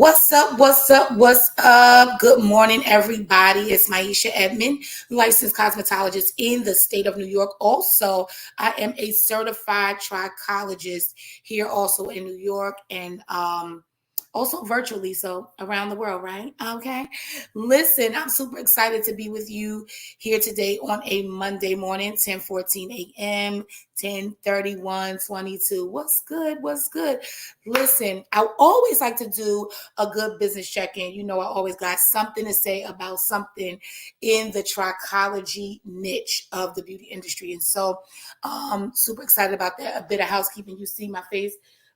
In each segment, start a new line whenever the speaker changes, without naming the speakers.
What's up? What's up? What's up? Good morning, everybody. It's Maisha Edmond, licensed cosmetologist in the state of New York. Also, I am a certified trichologist here also in New York and also virtually, so around the world, right? Okay. Listen, I'm super excited to be with you here today on a Monday morning, 10:14 a.m., 10:31:22. What's good? What's good? Listen, I always like to do a good business check-in. You know, I always got something to say about something in the trichology niche of the beauty industry. And so super excited about that. A bit of housekeeping. You see my face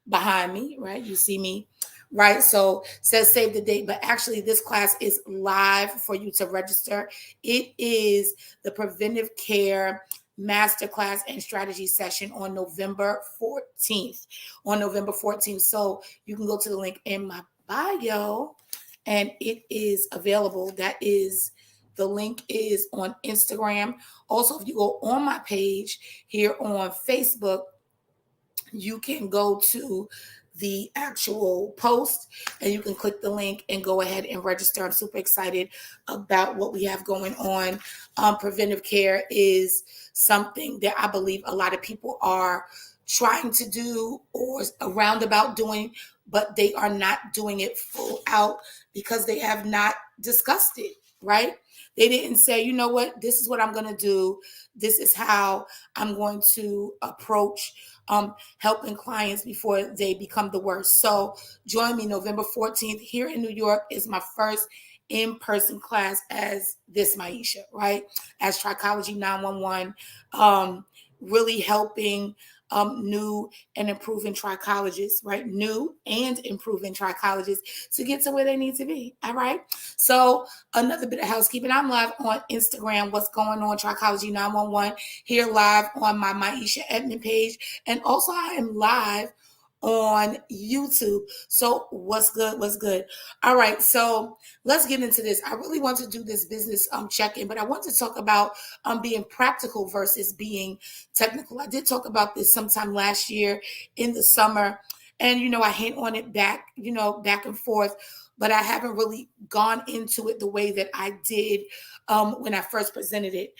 behind me, right? You see me, right? So says save the date, but actually this class is live for you to register. It is the preventive care masterclass and strategy session on November 14th. On November 14th. So you can go to the link in my bio and it is available. The link is on Instagram. Also, if you go on my page here on Facebook, you can go to the actual post and you can click the link and go ahead and register. I'm super excited about what we have going on. Preventive care is something that I believe a lot of people are trying to do or around about doing, but they are not doing it full out because they have not discussed it, right? They didn't say, you know what, this is what I'm going to do. This is how I'm going to approach helping clients before they become the worst. So join me November 14th here in New York is my first in-person class as this Maisha, right? As Trichology 911, really helping new and improving trichologists, right? New and improving trichologists to get to where they need to be. All right. So another bit of housekeeping. I'm live on Instagram. What's going on? Trichology 911 here live on my Maisha Edmond page. And also I am live on YouTube. So what's good? What's good? All right. So let's get into this. I really want to do this business check-in, but I want to talk about being practical versus being technical. I did talk about this sometime last year in the summer, and I hint on it back and forth, but I haven't really gone into it the way that I did when I first presented it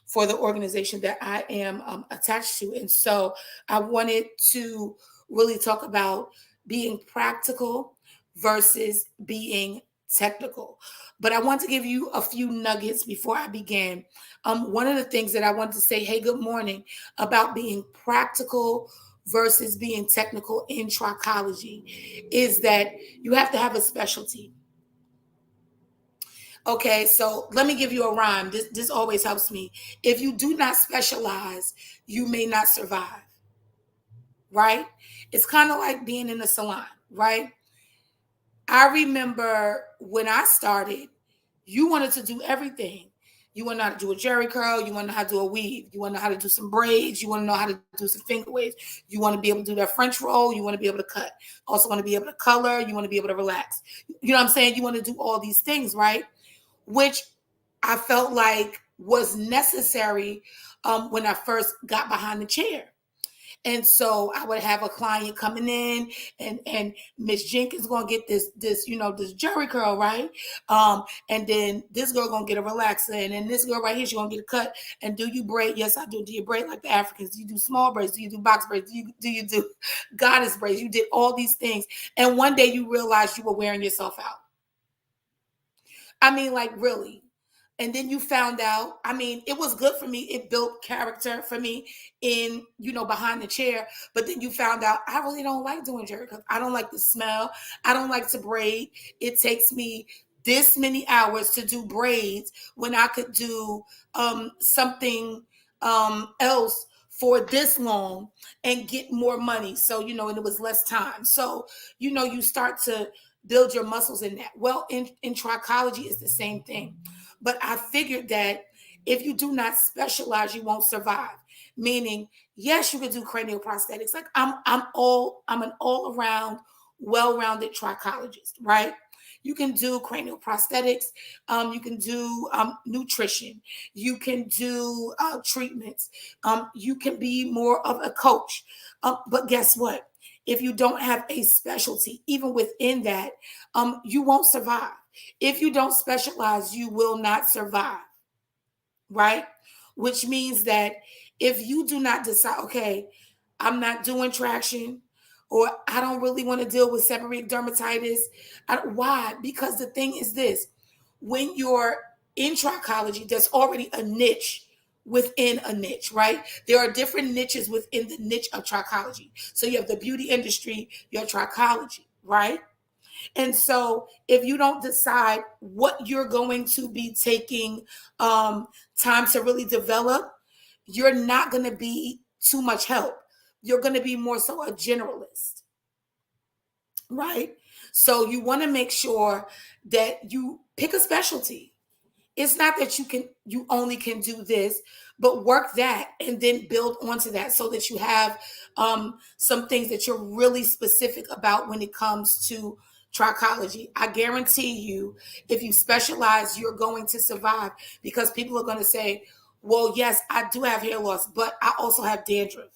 for the organization that I am attached to. And so I wanted to really talk about being practical versus being technical. But I want to give you a few nuggets before I begin. One of the things that I want to say, hey, good morning, about being practical versus being technical in trichology is that you have to have a specialty. Okay, so let me give you a rhyme. This always helps me. If you do not specialize, you may not survive, right? It's kind of like being in a salon, right? I remember when I started, you wanted to do everything. You want to know how to do a jerry curl. You want to know how to do a weave. You want to know how to do some braids. You want to know how to do some finger waves. You want to be able to do that French roll. You want to be able to cut. Also want to be able to color. You want to be able to relax. You know what I'm saying? You want to do all these things, right? Which I felt like was necessary when I first got behind the chair. And so I would have a client coming in and Miss Jenkins gonna get this jerry curl, right? And then this girl gonna get a relaxer, and then this girl right here, she gonna get a cut. And do you braid? Yes, I do. Do you braid like the Africans? Do you do small braids? Do you do box braids? Do you do goddess braids? You did all these things. And one day you realized you were wearing yourself out. I mean, like really. And then you found out, I mean, it was good for me. It built character for me in, behind the chair. But then you found out I really don't like doing jerry because I don't like the smell. I don't like to braid. It takes me this many hours to do braids when I could do something else for this long and get more money. So, and it was less time. So, you start to build your muscles in that. Well, in trichology, it's the same thing. But I figured that if you do not specialize, you won't survive. Meaning, yes, you could do cranial prosthetics. Like I'm an all-around, well-rounded trichologist, right? You can do cranial prosthetics. You can do nutrition. You can do treatments. You can be more of a coach. But guess what? if you don't have a specialty, even within that, you won't survive. If you don't specialize, you will not survive, right? Which means that if you do not decide, okay, I'm not doing traction, or I don't really want to deal with seborrheic dermatitis. Why? Because the thing is this: when you're in trichology, there's already a niche within a niche, right? There are different niches within the niche of trichology. So you have the beauty industry, your trichology, right? And so if you don't decide what you're going to be taking time to really develop, you're not going to be too much help. You're going to be more so a generalist, right? So you want to make sure that you pick a specialty. It's not that you only can do this, but work that and then build onto that so that you have some things that you're really specific about when it comes to trichology. I guarantee you, if you specialize, you're going to survive, because people are going to say, well, yes, I do have hair loss, but I also have dandruff.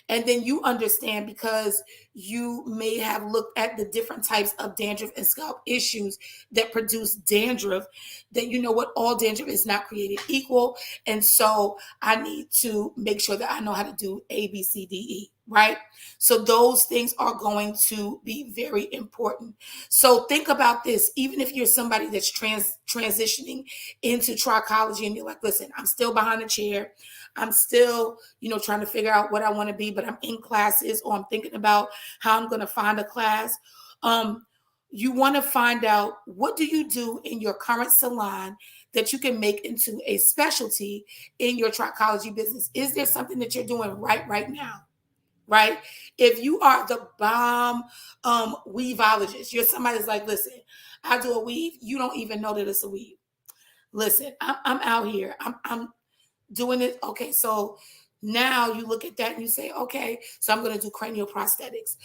And then you understand, because you may have looked at the different types of dandruff and scalp issues that produce dandruff, that you know what, all dandruff is not created equal. And so I need to make sure that I know how to do A, B, C, D, E, right? So those things are going to be very important. So think about this. Even if you're somebody that's transitioning into trichology and you're like, listen, I'm still behind the chair, I'm still, trying to figure out what I want to be, but I'm in classes, or I'm thinking about how I'm going to find a class. You want to find out, what do you do in your current salon that you can make into a specialty in your trichology business? Is there something that you're doing right now? Right? If you are the bomb weaveologist, you're somebody that's like, listen, I do a weave. You don't even know that it's a weave. Listen, I'm out here. I'm doing it. Okay, so now you look at that and you say, okay, so I'm going to do cranial prosthetics.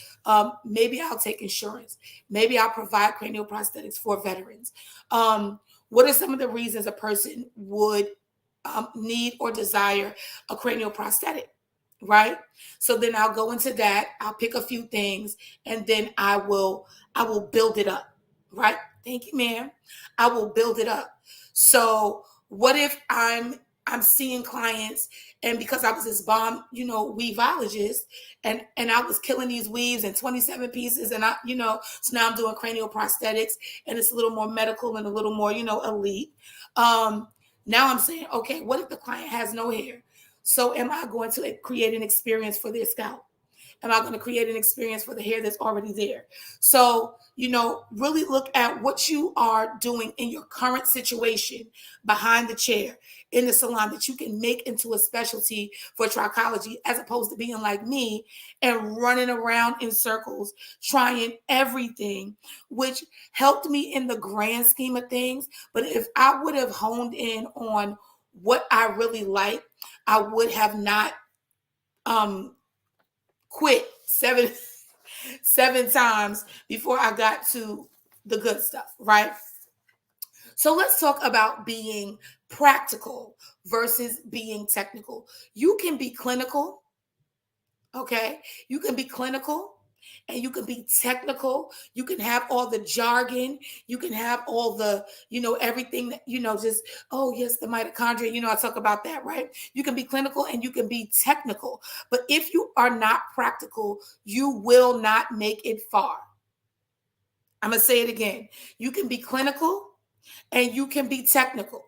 Maybe I'll take insurance. Maybe I'll provide cranial prosthetics for veterans. What are some of the reasons a person would need or desire a cranial prosthetic? Right? So then I'll go into that. I'll pick a few things, and then I will build it up. Right? Thank you, ma'am. I will build it up. So what if I'm seeing clients, and because I was this bomb, weaveologist, and I was killing these weaves in 27 pieces, and so now I'm doing cranial prosthetics, and it's a little more medical and a little more, elite. Now I'm saying, okay, what if the client has no hair? So am I going to create an experience for their scalp? Am I going to create an experience for the hair that's already there? So, really look at what you are doing in your current situation behind the chair in the salon that you can make into a specialty for trichology, as opposed to being like me and running around in circles, trying everything, which helped me in the grand scheme of things. But if I would have honed in on what I really like, I would have not quit seven times before I got to the good stuff, right? So let's talk about being practical versus being technical. You can be clinical, okay? You can be clinical and you can be technical. You can have all the jargon. You can have all the, everything that, just, oh, yes, the mitochondria. I talk about that, right? You can be clinical and you can be technical. But if you are not practical, you will not make it far. I'm going to say it again. You can be clinical and you can be technical.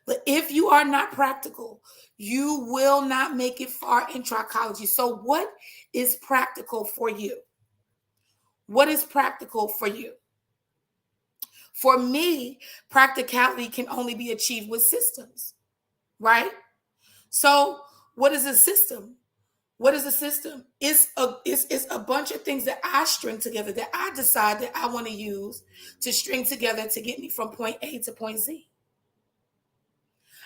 But if you are not practical, you will not make it far in trichology. So what is practical for you? What is practical for you? For me, practicality can only be achieved with systems, right? So what is a system? What is a system? It's a bunch of things that I string together, that I decide that I want to use to string together to get me from point A to point Z.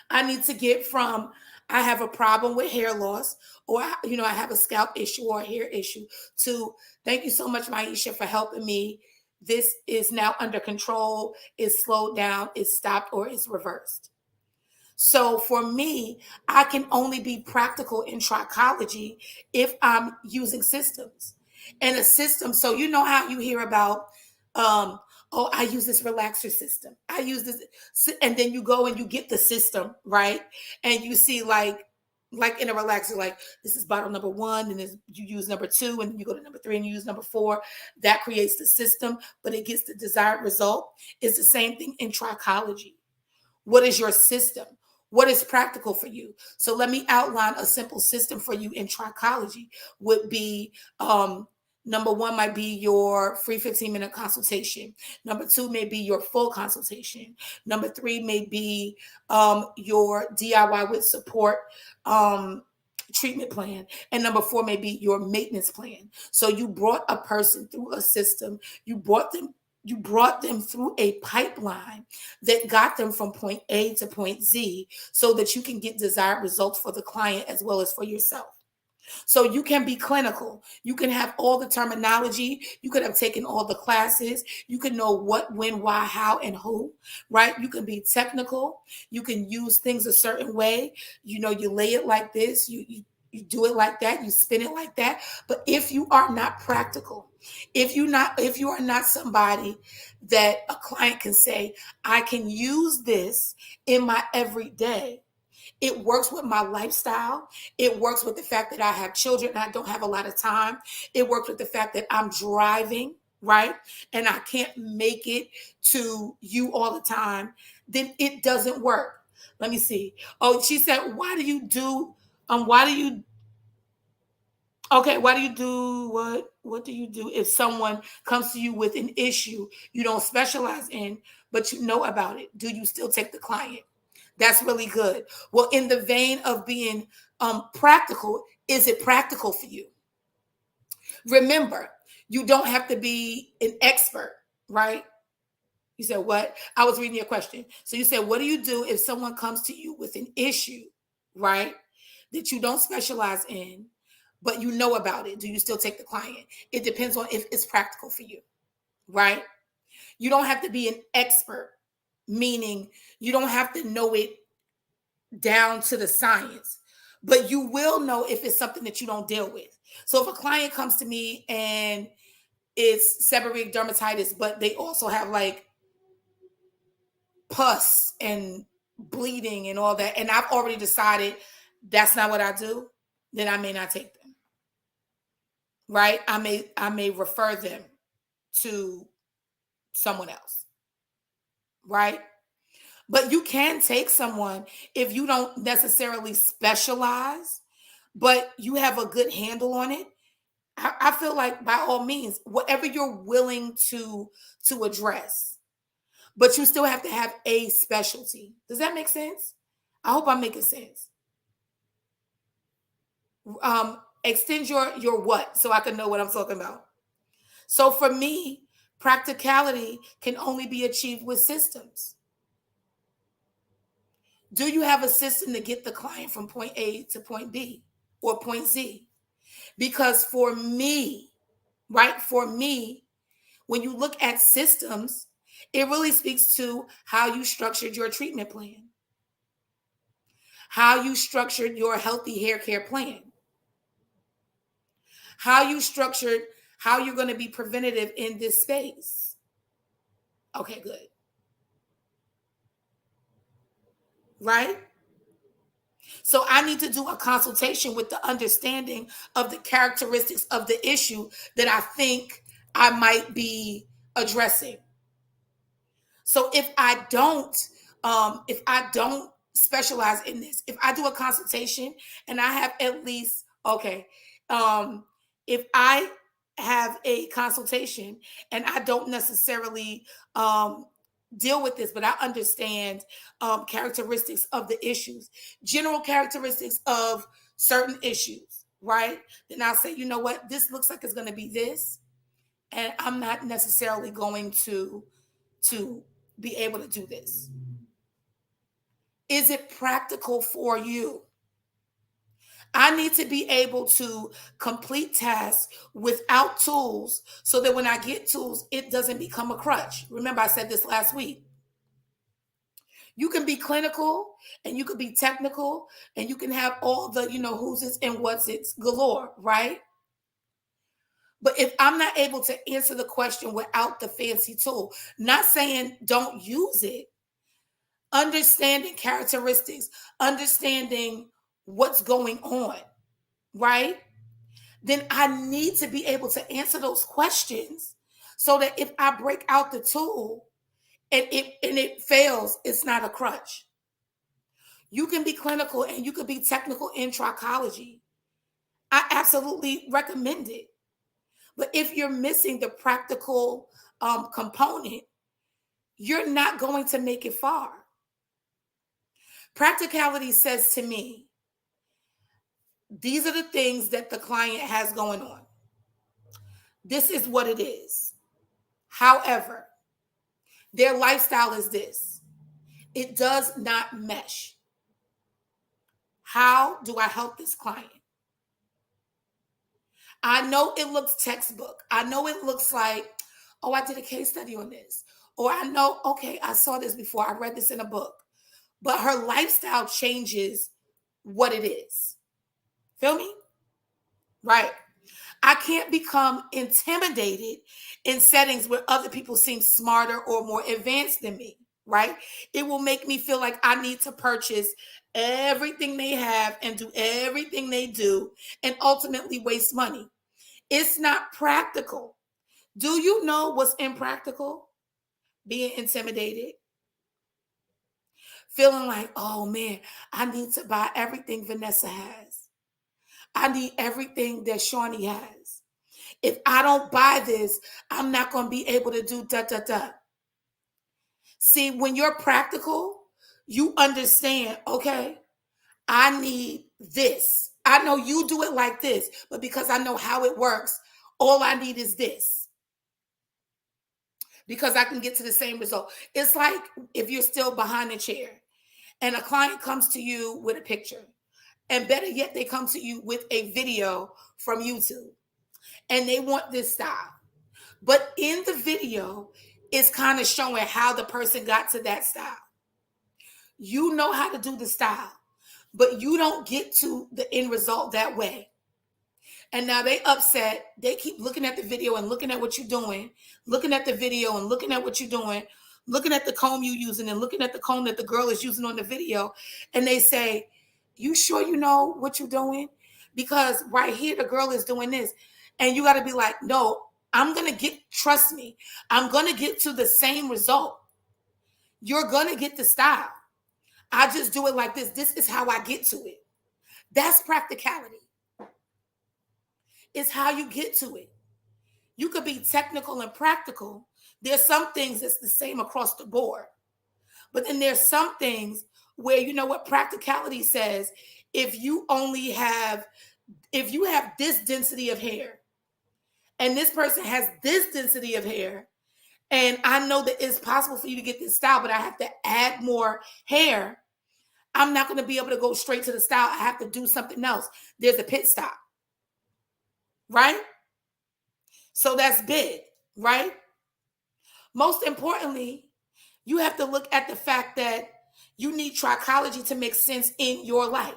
I need to get from, I have a problem with hair loss, or I have a scalp issue or a hair issue, to thank you so much, Maisha, for helping me. This is now under control, it's slowed down, it's stopped, or it's reversed. So for me, I can only be practical in trichology if I'm using systems. And a system, so you know how you hear about, um, oh, I use this relaxer system. I use this, and then you go and you get the system, right? And you see like in a relaxer, like this is bottle number one, and then you use number two, and then you go to number three and you use number four. That creates the system, but it gets the desired result. It's the same thing in trichology. What is your system? What is practical for you? So let me outline a simple system for you in trichology. Would be, number one might be your free 15-minute consultation. Number two may be your full consultation. Number three may be your DIY with support treatment plan. And number four may be your maintenance plan. So you brought a person through a system. You brought them through a pipeline that got them from point A to point Z so that you can get desired results for the client as well as for yourself. So you can be clinical. You can have all the terminology. You could have taken all the classes. You can know what, when, why, how, and who, right? You can be technical. You can use things a certain way. You lay it like this. You do it like that. You spin it like that. But if you are not practical, if you are not somebody that a client can say, I can use this in my everyday. It works with my lifestyle. It works with the fact that I have children and I don't have a lot of time. It works with the fact that I'm driving, right? And I can't make it to you all the time. Then it doesn't work. Let me see. Oh, she said, why do you do what do you do if someone comes to you with an issue you don't specialize in, but you know about it? Do you still take the client? That's really good. Well, in the vein of being practical, is it practical for you? Remember, you don't have to be an expert, right? You said what? I was reading your question. So you said, what do you do if someone comes to you with an issue, right? That you don't specialize in, but you know about it. Do you still take the client? It depends on if it's practical for you, right? You don't have to be an expert, meaning you don't have to know it down to the science, but you will know if it's something that you don't deal with. So if a client comes to me and it's seborrheic dermatitis, but they also have like pus and bleeding and all that, and I've already decided that's not what I do, then I may not take them. Right? I may refer them to someone else. Right? But you can take someone if you don't necessarily specialize, but you have a good handle on it. I feel like by all means, whatever you're willing to address, but you still have to have a specialty. Does that make sense? I hope I'm making sense. Extend your what so I can know what I'm talking about. So for me, practicality can only be achieved with systems. Do you have a system to get the client from point A to point B or point Z? Because for me, right, for me, when you look at systems, it really speaks to how you structured your treatment plan, how you structured your healthy hair care plan, how you structured how you're going to be preventative in this space. Okay, good. Right? So I need to do a consultation with the understanding of the characteristics of the issue that I think I might be addressing. So if I don't specialize in this, if I do a consultation and I have at least, okay, um, if I have a consultation and I don't necessarily deal with this, but I understand characteristics of the issues, general characteristics of certain issues, right? Then I'll say, you know what, this looks like it's going to be this, and I'm not necessarily going to be able to do this. Is it practical for you? I need to be able to complete tasks without tools so that when I get tools, it doesn't become a crutch. Remember, I said this last week. You can be clinical and you can be technical and you can have all the, who's it's and what's it's galore, right? But if I'm not able to answer the question without the fancy tool, not saying don't use it, understanding characteristics, understanding what's going on, right? Then I need to be able to answer those questions so that if I break out the tool and it fails, it's not a crutch. You can be clinical and you can be technical in trichology. I absolutely recommend it. But if you're missing the practical component, you're not going to make it far. Practicality says to me, these are the things that the client has going on. This is what it is. However, their lifestyle is this. It does not mesh. How do I help this client? I know it looks textbook. I know it looks like, oh, I did a case study on this. Or I know, okay, I saw this before. I read this in a book. But her lifestyle changes what it is. Feel me? Right. I can't become intimidated in settings where other people seem smarter or more advanced than me, right? It will make me feel like I need to purchase everything they have and do everything they do and ultimately waste money. It's not practical. Do you know what's impractical? Being intimidated. Feeling like, oh man, I need to buy everything Vanessa has. I need everything that Shawnee has. If I don't buy this, I'm not going to be able to do da da da. See, when you're practical, you understand, okay, I need this. I know you do it like this, but because I know how it works, all I need is this. Because I can get to the same result. It's like if you're still behind a chair and a client comes to you with a picture, and better yet, they come to you with a video from YouTube and they want this style. But in the video, it's kind of showing how the person got to that style. You know how to do the style, but you don't get to the end result that way. And now they upset. They keep looking at the video and looking at what you're doing, looking at the video and looking at what you're doing, looking at the comb you're using and looking at the comb that the girl is using on the video. And they say, you sure you know what you're doing? Because right here, the girl is doing this. And you got to be like, no, trust me, I'm going to get to the same result. You're going to get the style. I just do it like this. This is how I get to it. That's practicality. It's how you get to it. You could be technical and practical. There's some things that's the same across the board. But then there's some things where, you know what practicality says, if you have this density of hair and this person has this density of hair, and I know that it's possible for you to get this style, but I have to add more hair, I'm not going to be able to go straight to the style. I have to do something else. There's a pit stop, right? So that's big, right? Most importantly, you have to look at the fact that you need trichology to make sense in your life.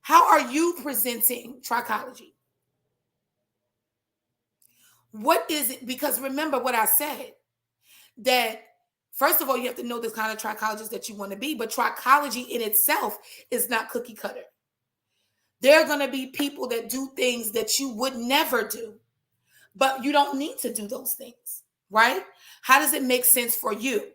How are you presenting trichology? What is it? Because remember what I said, that first of all, you have to know the kind of trichologist that you want to be, but trichology in itself is not cookie cutter. There are going to be people that do things that you would never do, but you don't need to do those things, right? How does it make sense for you?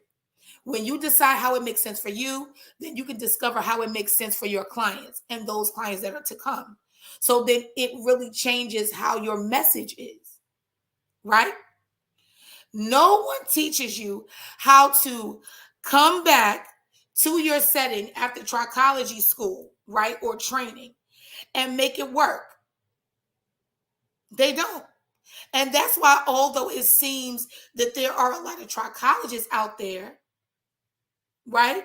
When you decide how it makes sense for you, then you can discover how it makes sense for your clients and those clients that are to come. So then it really changes how your message is, right? No one teaches you how to come back to your setting after trichology school, right? Or training and make it work. They don't. And that's why, although it seems that there are a lot of trichologists out there, right?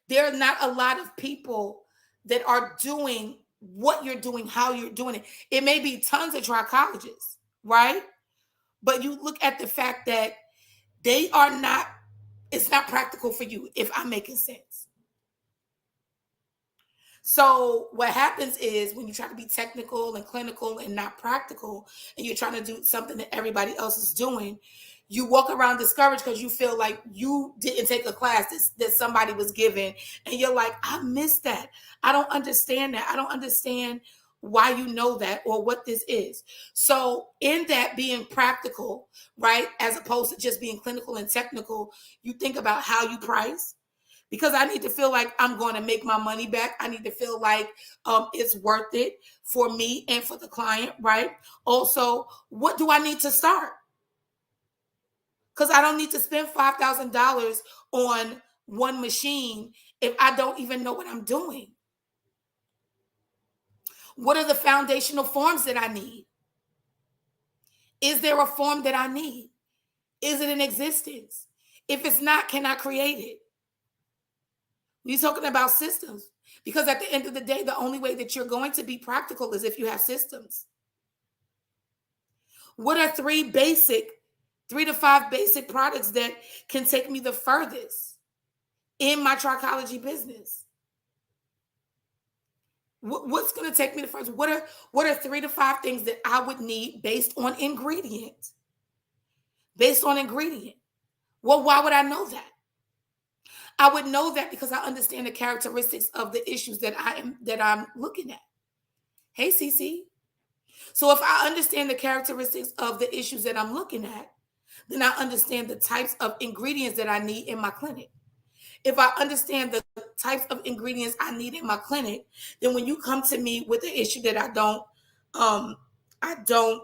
There are not a lot of people that are doing what you're doing, how you're doing it. It may be tons of trichologists, right? But you look at the fact that they are not, it's not practical for you, if I'm making sense. So what happens is when you try to be technical and clinical and not practical, and you're trying to do something that everybody else is doing, you walk around discouraged because you feel like you didn't take a class that somebody was giving, and you're like, I missed that. I don't understand that. I don't understand why you know that or what this is. So in that being practical, right, as opposed to just being clinical and technical, you think about how you price, because I need to feel like I'm going to make my money back. I need to feel like it's worth it for me and for the client, right? Also, what do I need to start? Because I don't need to spend $5,000 on one machine if I don't even know what I'm doing. What are the foundational forms that I need? Is there a form that I need? Is it in existence? If it's not, can I create it? We're talking about systems, because at the end of the day, the only way that you're going to be practical is if you have systems. What are three to five basic products that can take me the furthest in my trichology business? What's going to take me the furthest? What are 3 to 5 things that I would need based on ingredient? Based on ingredient. Well, why would I know that? I would know that because I understand the characteristics of the issues that I'm looking at. Hey, Cece. So if I understand the characteristics of the issues that I'm looking at, then I understand the types of ingredients that I need in my clinic. If I understand the types of ingredients I need in my clinic, then when you come to me with an issue that I don't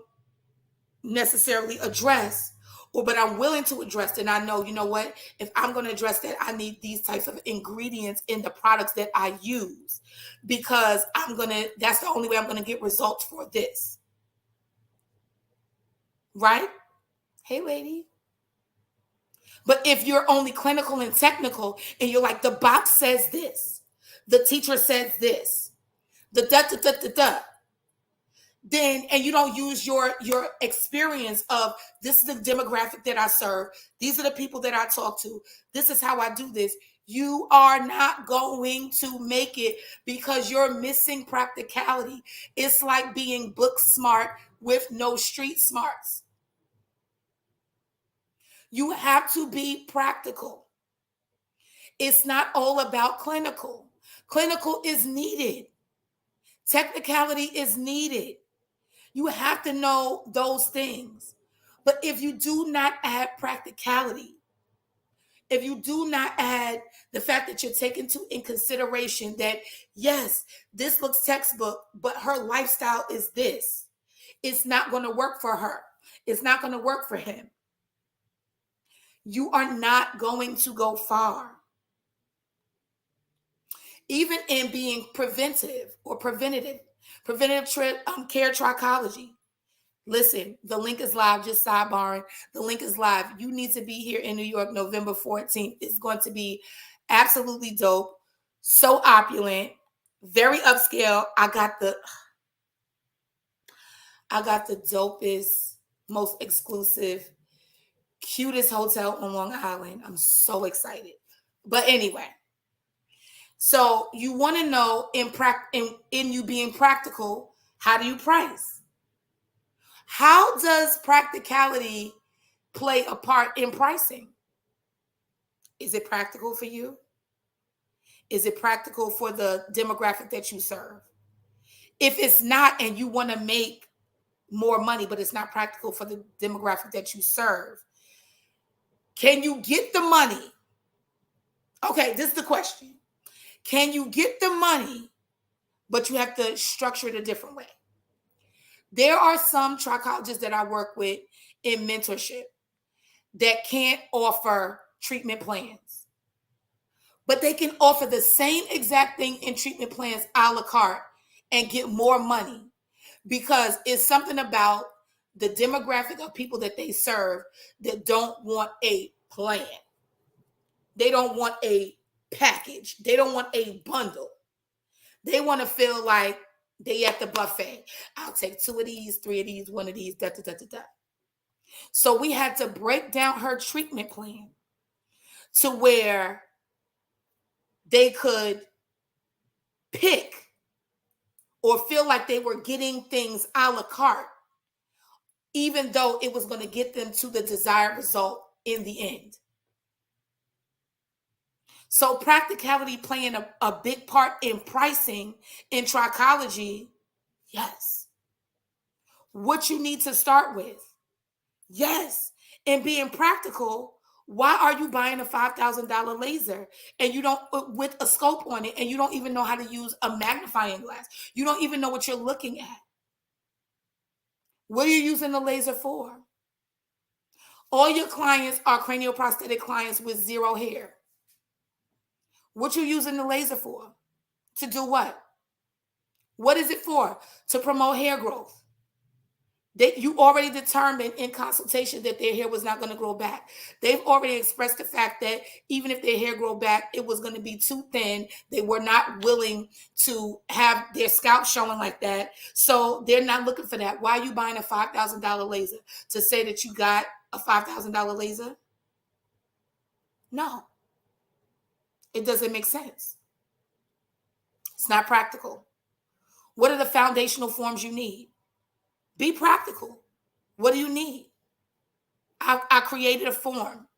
necessarily address, but I'm willing to address it, and I know, you know what, if I'm going to address that, I need these types of ingredients in the products that I use, because that's the only way I'm going to get results for this. Right? Hey, lady. But if you're only clinical and technical and you're like, the box says this, the teacher says this, the da da da da da, then, and you don't use your experience of, this is the demographic that I serve, these are the people that I talk to, this is how I do this, you are not going to make it, because you're missing practicality. It's like being book smart with no street smarts. You have to be practical. It's not all about clinical. Clinical is needed. Technicality is needed. You have to know those things. But if you do not add practicality, if you do not add the fact that you're taking in consideration that, yes, this looks textbook, but her lifestyle is this, it's not going to work for her. It's not going to work for him. You are not going to go far. Even in being preventative care trichology. Listen, the link is live, just sidebarring. The link is live. You need to be here in New York, November 14th. It's going to be absolutely dope. So opulent, very upscale. I got the dopest, most exclusive, cutest hotel on Long Island. I'm so excited. But anyway, so you want to know in you being practical, how do you price? How does practicality play a part in pricing? Is it practical for you? Is it practical for the demographic that you serve? If it's not, and you want to make more money, but it's not practical for the demographic that you serve, can you get the money? Okay, this is the question. Can you get the money, but you have to structure it a different way? There are some trichologists that I work with in mentorship that can't offer treatment plans, but they can offer the same exact thing in treatment plans a la carte and get more money, because it's something about the demographic of people that they serve that don't want a plan. They don't want a package. They don't want a bundle. They want to feel like they at the buffet. I'll take 2 of these, 3 of these, 1 of these, da da da da da. So we had to break down her treatment plan to where they could pick or feel like they were getting things a la carte, even though it was going to get them to the desired result in the end. So practicality playing a big part in pricing in Trichology, yes. What you need to start with, yes. And being practical, why are you buying a $5,000 laser and you don't, with a scope on it, and you don't even know how to use a magnifying glass? You don't even know what you're looking at. What are you using the laser for? All your clients are cranioprosthetic clients with zero hair. What you using the laser for? To do what? What is it for? To promote hair growth. You already determined in consultation that their hair was not going to grow back. They've already expressed the fact that even if their hair grow back, it was going to be too thin. They were not willing to have their scalp showing like that. So they're not looking for that. Why are you buying a $5,000 laser? To say that you got a $5,000 laser? No. It doesn't make sense. It's not practical. What are the foundational forms you need? Be practical. What do you need? I created a form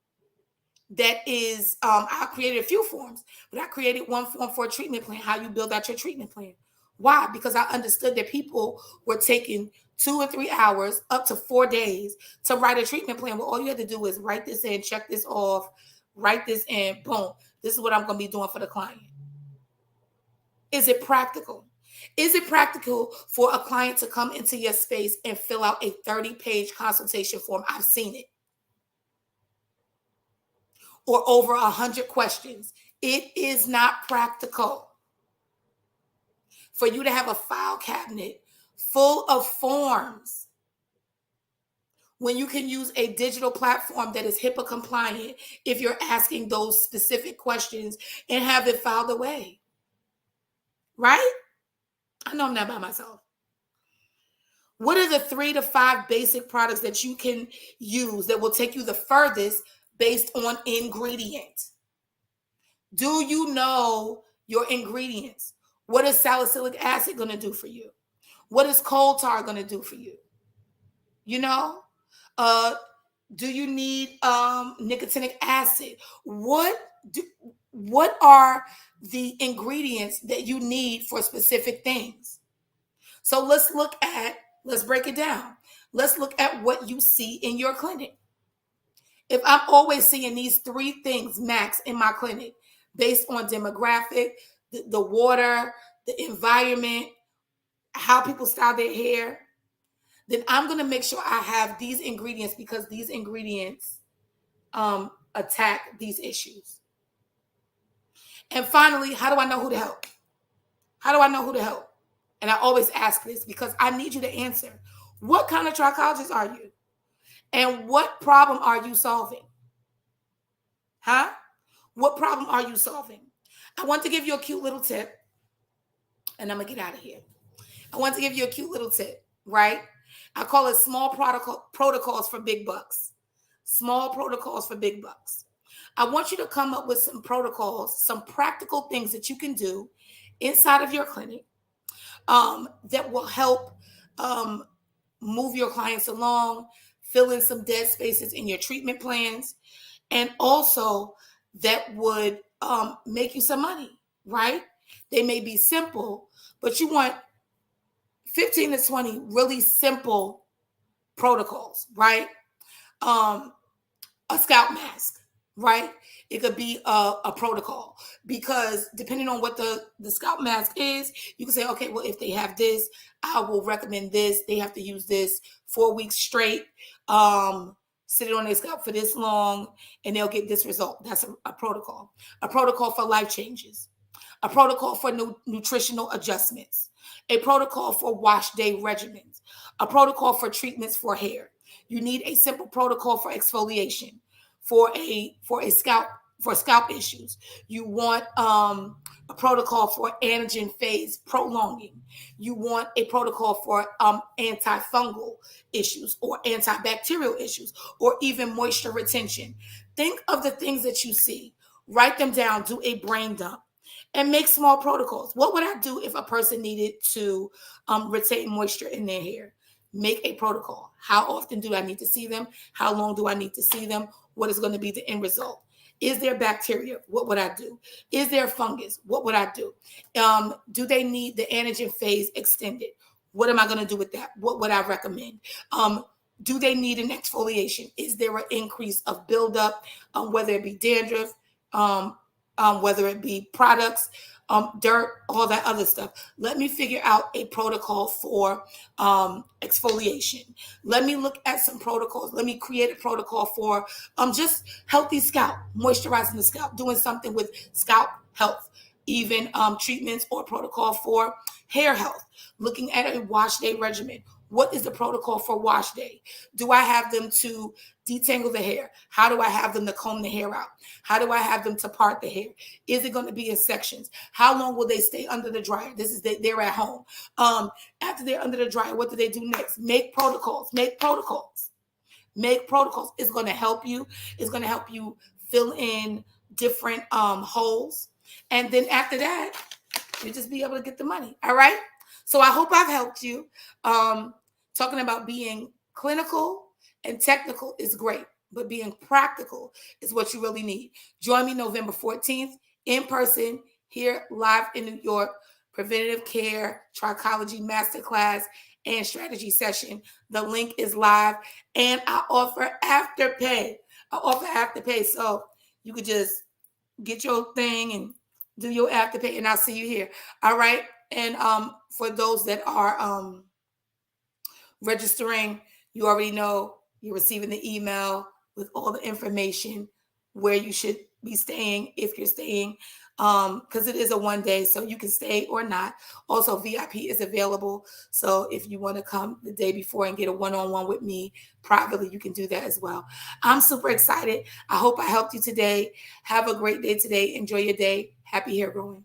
that is, I created a few forms, but I created one form for a treatment plan, how you build out your treatment plan. Why? Because I understood that people were taking 2 or 3 hours, up to 4 days to write a treatment plan. Well, all you had to do is write this in, check this off, write this in, boom. This is what I'm going to be doing for the client. Is it practical? Is it practical for a client to come into your space and fill out a 30-page consultation form? I've seen it. Or over 100 questions. It is not practical for you to have a file cabinet full of forms when you can use a digital platform that is HIPAA compliant if you're asking those specific questions and have it filed away. Right? I know I'm not by myself. What are the 3 to 5 basic products that you can use that will take you the furthest based on ingredients? Do you know your ingredients? What is salicylic acid going to do for you? What is coal tar going to do for you? You know, do you need nicotinic acid? What are the ingredients that you need for specific things? So let's break it down. Let's look at what you see in your clinic. If I'm always seeing these 3 things max in my clinic based on demographic, the water, the environment, how people style their hair, then I'm going to make sure I have these ingredients because these ingredients attack these issues. And finally, how do I know who to help? How do I know who to help? And I always ask this because I need you to answer. What kind of trichologist are you? And what problem are you solving? Huh? What problem are you solving? I want to give you a cute little tip, and I'm going to get out of here. I want to give you a cute little tip, right? I call it small protocols for big bucks. Small protocols for big bucks. I want you to come up with some protocols, some practical things that you can do inside of your clinic that will help move your clients along, fill in some dead spaces in your treatment plans, and also that would make you some money, right? They may be simple, but you want 15 to 20 really simple protocols, right? A scalp mask, right? It could be a protocol because depending on what the scalp mask is, you can say, okay, well, if they have this, I will recommend this. They have to use this 4 weeks straight, sit it on their scalp for this long, and they'll get this result. That's a protocol. A protocol for life changes. A protocol for nutritional adjustments. A protocol for wash day regimens. A protocol for treatments for hair. You need a simple protocol for exfoliation, for scalp issues. You want a protocol for anagen phase prolonging. You want a protocol for antifungal issues or antibacterial issues or even moisture retention. Think of the things that you see. Write them down. Do a brain dump. and make small protocols. What would I do if a person needed to retain moisture in their hair? Make a protocol. How often do I need to see them? How long do I need to see them? What is going to be the end result? Is there bacteria? What would I do? Is there fungus? What would I do? Do they need the anagen phase extended? What am I going to do with that? What would I recommend? Do they need an exfoliation? Is there an increase of buildup, whether it be dandruff, um, whether it be products, dirt, all that other stuff? Let me figure out a protocol for exfoliation. Let me look at some protocols. Let me create a protocol for just healthy scalp, moisturizing the scalp, doing something with scalp health, even treatments or protocol for hair health, looking at a wash day regimen. What is the protocol for wash day? Do I have them to detangle the hair? How do I have them to comb the hair out? How do I have them to part the hair? Is it going to be in sections? How long will they stay under the dryer? This is they're at home. After they're under the dryer, what do they do next? Make protocols. Make protocols. Make protocols. It's going to help you. It's going to help you fill in different holes. And then after that, you just be able to get the money. All right. So I hope I've helped you. Talking about being clinical and technical is great, but being practical is what you really need. Join me November 14th in person here live in New York. Preventative Care Trichology Masterclass and Strategy Session. The link is live, and I offer afterpay. So you could just get your thing and do your afterpay, and I'll see you here. All right. And for those that are registering, you already know you're receiving the email with all the information where you should be staying if you're staying, because it is a 1 day, so you can stay or not. Also, VIP is available, so if you want to come the day before and get a one-on-one with me privately, you can do that as well. I'm super excited. I hope I helped you today. Have a great day today. Enjoy your day. Happy hair growing.